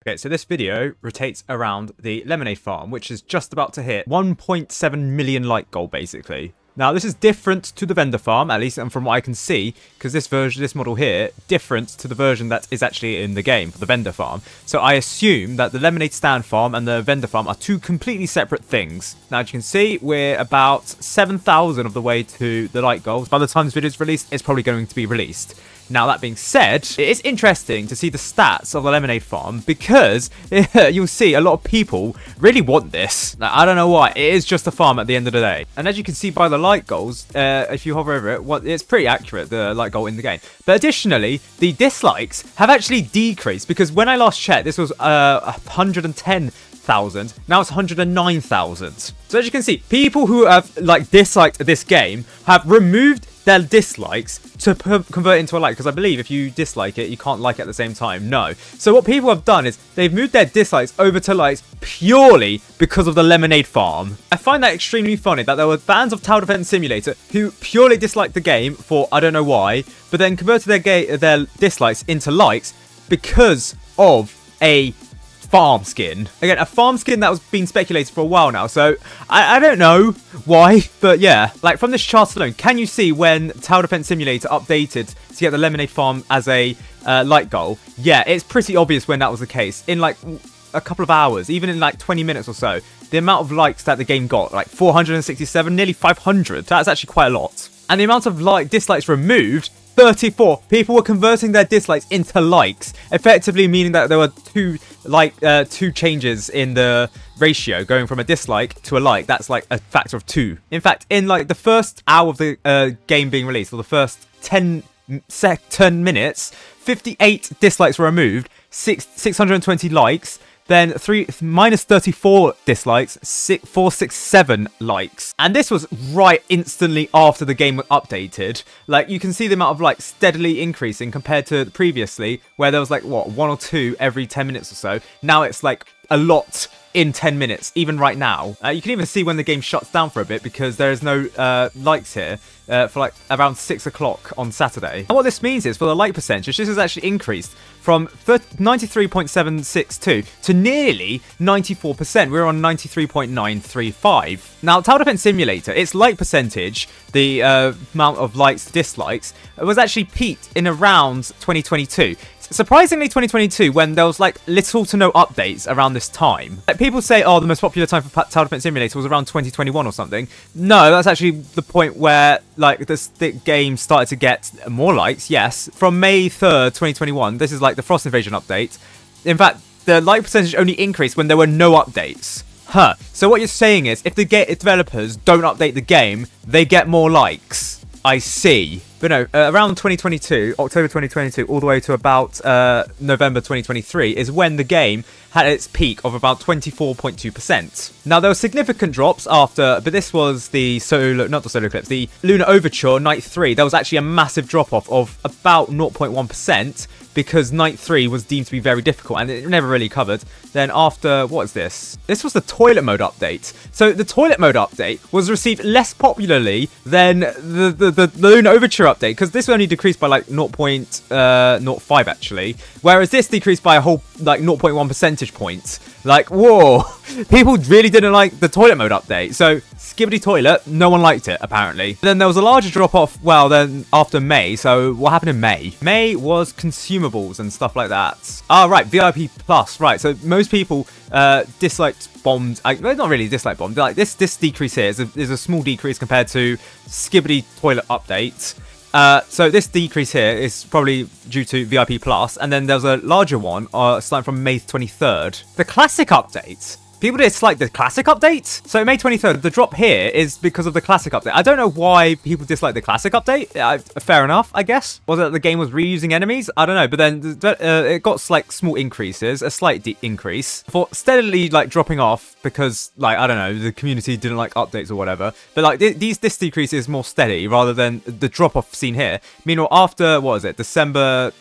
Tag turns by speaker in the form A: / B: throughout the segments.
A: Okay, so this video rotates around the Lemonade farm, which is just about to hit 1.7 million like goal, basically. Now, this is different to the vendor farm, at least from what I can see, because this model here, different to the version that is actually in the game for the vendor farm. So I assume that the Lemonade stand farm and the vendor farm are two completely separate things. Now, as you can see, we're about 7,000 of the way to the like goals. By the time this video is released, it's probably going to be released. Now, that being said, it is interesting to see the stats of the Lemonade farm because you'll see a lot of people really want this. Now, I don't know why. It is just a farm at the end of the day. And as you can see by the like goals, if you hover over it, it's pretty accurate, the like goal in the game. But additionally, the dislikes have actually decreased because when I last checked, this was 110,000. Now it's 109,000. So as you can see, people who have disliked this game have removed their dislikes to convert into a like, because I believe if you dislike it, you can't like it at the same time. No. So what people have done is they've moved their dislikes over to likes purely because of the Lemonade farm. I find that extremely funny that there were fans of Tower Defense Simulator who purely disliked the game for I don't know why, but then converted their dislikes into likes because of a farm skin. Again, a farm skin that was being speculated for a while now, so I don't know why, but yeah. Like, from this chart alone, can you see when Tower Defense Simulator updated to get the Lemonade farm as a like goal? Yeah, it's pretty obvious when that was the case. In like a couple of hours, even in like 20 minutes or so, the amount of likes that the game got, like 467, nearly 500, that's actually quite a lot. And the amount of dislikes removed, 34. People were converting their dislikes into likes, effectively meaning that there were two changes in the ratio, going from a dislike to a like. That's like a factor of 2. In fact, in like the first hour of the game being released, or the first 10 minutes, 58 dislikes were removed, 620 likes. Then minus 34 dislikes, 467 likes. And this was right instantly after the game was updated. Like, you can see the amount of likes steadily increasing compared to previously, where there was like, what, 1 or 2 every 10 minutes or so. Now it's like a lot in 10 minutes, even right now. You can even see when the game shuts down for a bit because there is no likes here for like around 6 o'clock on Saturday. And what this means is for the like percentage, this has actually increased from 93.762 to nearly 94%. We're on 93.935. Now, Tower Defense Simulator, its like percentage, the amount of likes, dislikes, was actually peaked in around 2022. Surprisingly, 2022, when there was like little to no updates around this time. Like, people say, oh, the most popular time for Tower Defense Simulator was around 2021 or something. No, that's actually the point where like this game started to get more likes. Yes, from May 3rd, 2021. This is like the Frost Invasion update. In fact, the like percentage only increased when there were no updates. Huh. So what you're saying is, if the developers don't update the game, they get more likes. I see. But no, around 2022, October 2022, all the way to about November 2023 is when the game had its peak of about 24.2%. Now, there were significant drops after, but this was the not the solo eclipse, the Lunar Overture Night 3. There was actually a massive drop-off of about 0.1% because Night 3 was deemed to be very difficult and it never really covered. Then after, what is this? This was the toilet mode update. So the toilet mode update was received less popularly than the Lunar Overture update, because this only decreased by like 0.05 actually, whereas this decreased by a whole like 0.1 percentage points. Like, whoa, people really didn't like the toilet mode update. So Skibbity Toilet, no one liked it apparently. Then there was a larger drop off, well, then after May. So what happened in May? May was consumables and stuff like that. Ah, right, VIP Plus, right. So most people disliked bombed, well, not really disliked bombed, like this decrease here is a small decrease compared to Skibbity Toilet update. So this decrease here is probably due to VIP Plus, and then there's a larger one starting from May 23rd. The Classic update. People dislike the Classic update? So May 23rd, the drop here is because of the Classic update. I don't know why people dislike the Classic update. Fair enough, I guess. Was it that the game was reusing enemies? I don't know. But then it got like small increases, a slight increase, for steadily like dropping off because, like, I don't know, the community didn't like updates or whatever. But like this decrease is more steady rather than the drop-off seen here. Meanwhile, after, what is it, December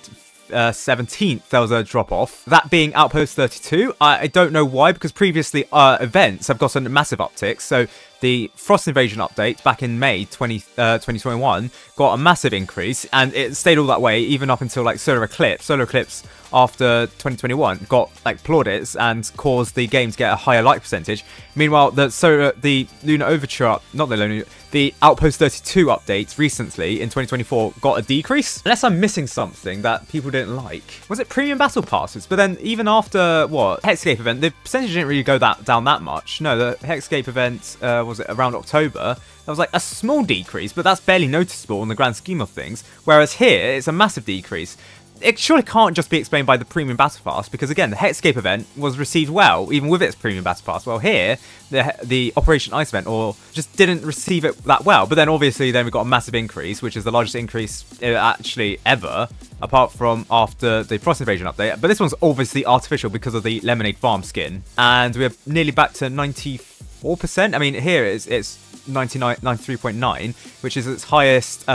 A: 17th, there was a drop-off. That being Outpost 32. I don't know why, because previously events have gotten massive upticks. So the Frost Invasion update back in May 2021 got a massive increase, and it stayed all that way even up until like Solar Eclipse. Solar Eclipse after 2021 got like plaudits and caused the game to get a higher like percentage. Meanwhile, the Lunar Overture, not the Lunar, the Outpost 32 update recently in 2024 got a decrease. Unless I'm missing something that people didn't like. Was it Premium Battle Passes? But then even after, what, Hexscape event, the percentage didn't really go down that much. No, the Hexscape event, was it around October? That was like a small decrease, but that's barely noticeable in the grand scheme of things. Whereas here, it's a massive decrease. It surely can't just be explained by the Premium Battle Pass, because again, the Hexscape event was received well, even with its Premium Battle Pass. Well, here, the Operation Ice event just didn't receive it that well. But then obviously, then we got a massive increase, which is the largest increase actually ever, apart from after the Frost Invasion update. But this one's obviously artificial because of the Lemonade Farm skin. And we're nearly back to 94%. I mean, here it's 93.9, which is its highest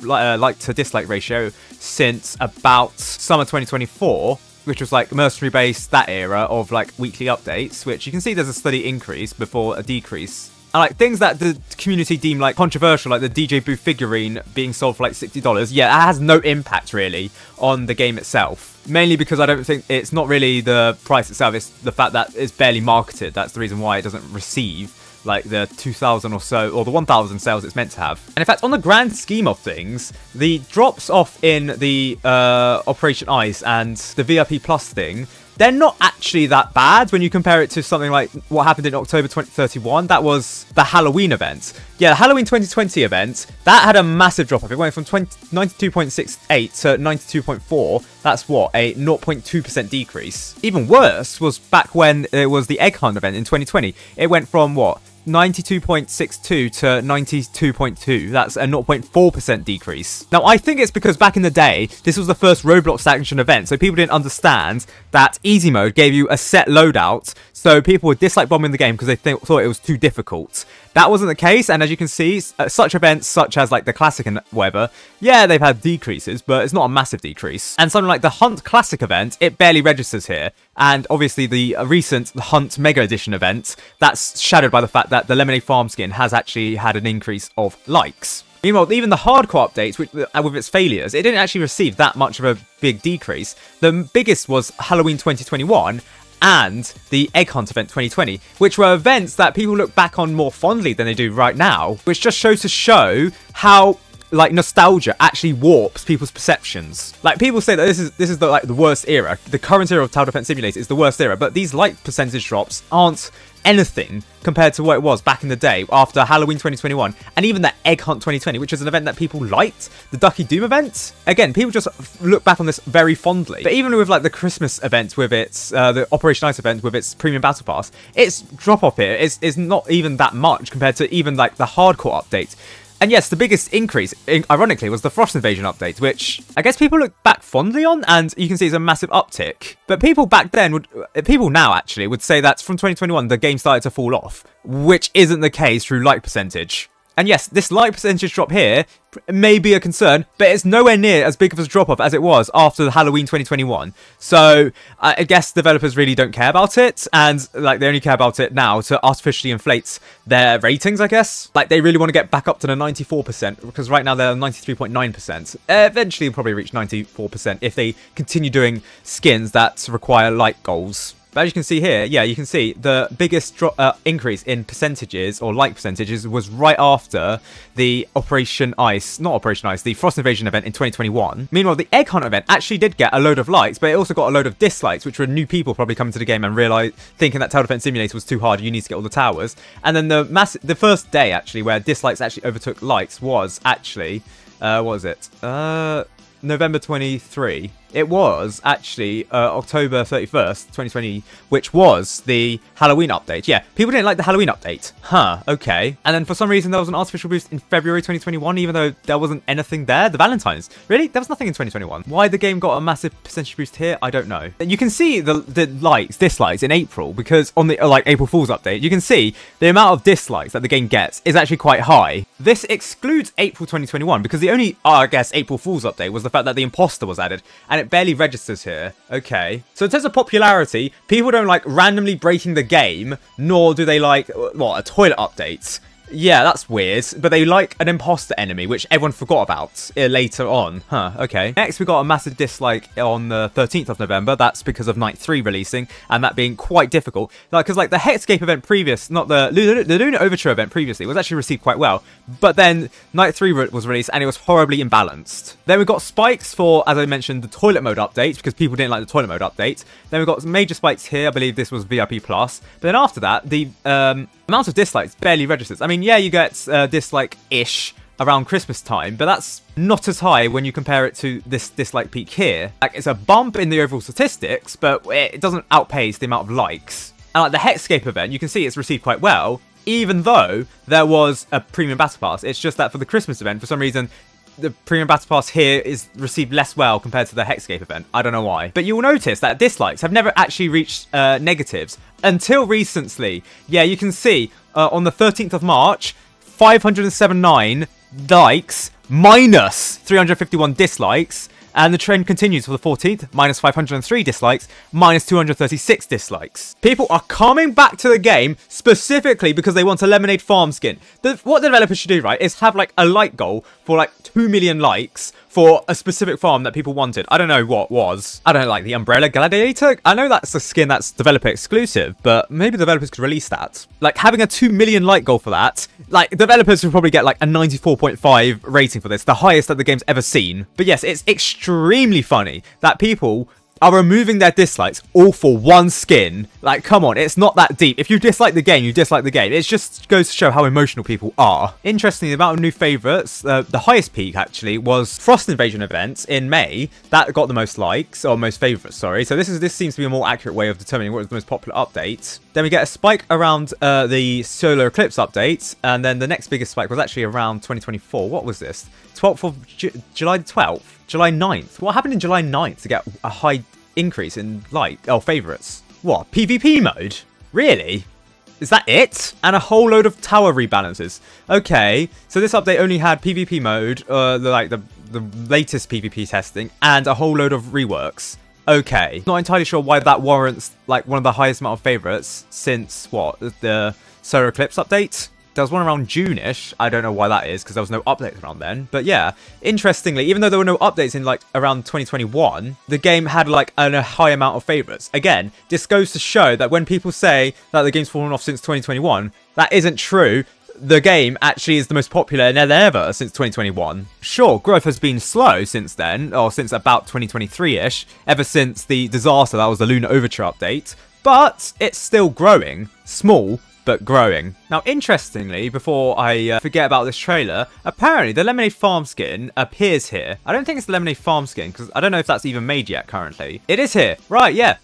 A: like to dislike ratio since about summer 2024, which was like mercenary base, that era of like weekly updates, which you can see there's a steady increase before a decrease. And like things that the community deem like controversial, like the DJ Boo figurine being sold for like $60, yeah, that has no impact really on the game itself. Mainly because I don't think it's not really the price itself, it's the fact that it's barely marketed. That's the reason why it doesn't receive like the 2,000 or so, or the 1,000 sales it's meant to have. And in fact, on the grand scheme of things, the drops off in the Operation Ice and the VIP Plus thing, they're not actually that bad when you compare it to something like what happened in October 2031. That was the Halloween event. Yeah, the Halloween 2020 event, that had a massive drop off. It went from 92.68 to 92.4. That's what, a 0.2% decrease. Even worse was back when it was the Egg Hunt event in 2020. It went from what, 92.62 to 92.2. That's a 0.4% decrease. Now, I think it's because back in the day, this was the first Roblox action event, so people didn't understand that easy mode gave you a set loadout, so people would dislike bombing the game because they thought it was too difficult. That wasn't the case, and as you can see, such events such as like the Classic and whatever, yeah, they've had decreases, but it's not a massive decrease. And something like the Hunt Classic event, it barely registers here. And obviously the recent Hunt Mega Edition event, that's shadowed by the fact that the Lemonade Farm skin has actually had an increase of likes. Meanwhile, even the hardcore updates, with its failures, it didn't actually receive that much of a big decrease. The biggest was Halloween 2021, and the Egg Hunt event 2020, which were events that people look back on more fondly than they do right now, which just shows to show how like nostalgia actually warps people's perceptions. Like people say that this is the worst era. The current era of Tower Defense Simulator is the worst era, but these like percentage drops aren't anything compared to what it was back in the day after Halloween 2021 and even the Egg Hunt 2020, which is an event that people liked. The Ducky Doom event, again, people just look back on this very fondly. But even with like the Christmas event with its the Operation Ice event with its Premium Battle Pass, its drop off here is not even that much compared to even like the hardcore update. And yes, the biggest increase, ironically, was the Frost Invasion update, which I guess people look back fondly on, and you can see it's a massive uptick. But people back then people now actually would say that from 2021 the game started to fall off, which isn't the case through like percentage. And yes, this like percentage drop here may be a concern, but it's nowhere near as big of a drop-off as it was after the Halloween 2021. So I guess developers really don't care about it, and like they only care about it now to artificially inflate their ratings, I guess. Like they really want to get back up to the 94%, because right now they're 93.9%. Eventually, they'll probably reach 94% if they continue doing skins that require like goals. But as you can see here, yeah, you can see the biggest increase in percentages, or like percentages, was right after the the Frost Invasion event in 2021. Meanwhile, the Egg Hunt event actually did get a load of likes, but it also got a load of dislikes, which were new people probably coming to the game and thinking that Tower Defense Simulator was too hard, you need to get all the towers. And then the first day, actually, where dislikes actually overtook likes was actually, what was it? November 23. It was actually October 31st, 2020, which was the Halloween update. Yeah, people didn't like the Halloween update. Huh, okay. And then for some reason, there was an artificial boost in February 2021, even though there wasn't anything there. The Valentine's. Really? There was nothing in 2021. Why the game got a massive percentage boost here, I don't know. You can see the dislikes in April, because on the like April Fool's update, you can see the amount of dislikes that the game gets is actually quite high. This excludes April 2021, because the only, I guess, April Fool's update was the fact that the imposter was added, and it barely registers here. Okay. So in terms of popularity, people don't like randomly breaking the game, nor do they like, what, a toilet update. Yeah, that's weird, but they like an imposter enemy, which everyone forgot about later on. Huh, okay. Next, we got a massive dislike on the 13th of November. That's because of Night 3 releasing, and that being quite difficult. Because, like, the Hexscape event previous, not the Lunar Overture event previously, was actually received quite well. But then Night 3 was released, and it was horribly imbalanced. Then we got spikes for, as I mentioned, the toilet mode update, because people didn't like the toilet mode update. Then we got major spikes here. I believe this was VIP+. But then after that, the amount of dislikes barely registers. I mean, yeah, you get dislike-ish around Christmas time, but that's not as high when you compare it to this dislike peak here. Like, it's a bump in the overall statistics, but it doesn't outpace the amount of likes. And like the Hexscape event, you can see it's received quite well, even though there was a premium battle pass. It's just that for the Christmas event, for some reason, the premium battle pass here is received less well compared to the Hexscape event. I don't know why. But you will notice that dislikes have never actually reached negatives until recently. Yeah, you can see on the 13th of March, 579 likes minus 351 dislikes. And the trend continues for the 14th, minus 503 dislikes, minus 236 dislikes. People are coming back to the game specifically because they want a Lemonade farm skin. What the developers should do, right, is have like a like goal for like 2 million likes for a specific farm that people wanted. I don't know what was. I don't know, like the Umbrella Gladiator? I know that's a skin that's developer exclusive, but maybe developers could release that. Like having a 2 million like goal for that, like developers would probably get like a 94.5 rating for this, the highest that the game's ever seen. But yes, it's extremely funny that people are removing their dislikes all for one skin. Like, come on, it's not that deep. If you dislike the game, you dislike the game. It just goes to show how emotional people are. Interestingly, the amount of new favourites, the highest peak actually was Frost Invasion events in May. That got the most likes, or most favourites, sorry. So this seems to be a more accurate way of determining what is the most popular update. Then we get a spike around the Solar Eclipse update, and then the next biggest spike was actually around 2024. What was this? 12th of July 12th? July 9th? What happened in July 9th to get a high increase in favourites? What? PvP mode? Really? Is that it? And a whole load of tower rebalances. Okay, so this update only had PvP mode, the latest PvP testing, and a whole load of reworks. Okay, not entirely sure why that warrants like one of the highest amount of favourites since what, the Solar Eclipse update? There was one around June-ish. I don't know why that is, because there was no updates around then. But yeah, interestingly, even though there were no updates in like around 2021, the game had like a high amount of favourites. Again, this goes to show that when people say that the game's fallen off since 2021, that isn't true. The game actually is the most popular ever since 2021. Sure, growth has been slow since then, or since about 2023-ish, ever since the disaster that was the Lunar Overture update, but it's still growing. Small, but growing. Now, interestingly, before I forget about this trailer, apparently the Lemonade Farm skin appears here. I don't think it's the Lemonade Farm skin, because I don't know if that's even made yet currently. It is here. Right, yeah.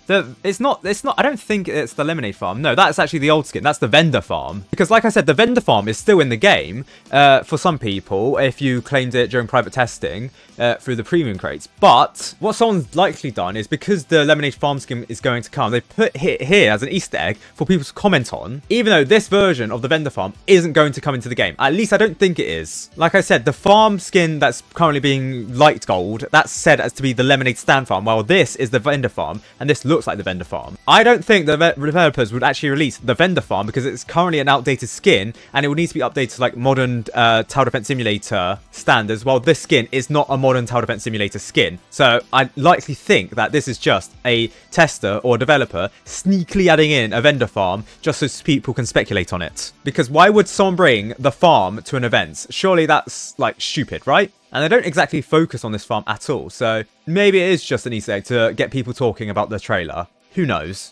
A: It's not, I don't think it's the Lemonade Farm. No, that's actually the old skin. That's the Vendor Farm. Because like I said, the Vendor Farm is still in the game for some people, if you claimed it during private testing through the premium crates. But what someone's likely done is, because the Lemonade Farm skin is going to come, they put it here as an Easter egg for people to comment on, even though this version of the Vendor Farm isn't going to come into the game. At least I don't think it is. Like I said, the farm skin that's currently being light gold, that's said as to be the Lemonade Stand Farm, while this is the Vendor Farm, and this looks like the Vendor Farm. I don't think the developers would actually release the Vendor Farm because it's currently an outdated skin, and it would need to be updated to like modern Tower Defense Simulator standards, while this skin is not a modern Tower Defense Simulator skin. So I likely think that this is just a tester or developer sneakily adding in a Vendor Farm just so people can speculate on it. Because why would someone bring the farm to an event? Surely that's like stupid, right? And they don't exactly focus on this farm at all, so maybe it is just an Easter egg to get people talking about the trailer. Who knows?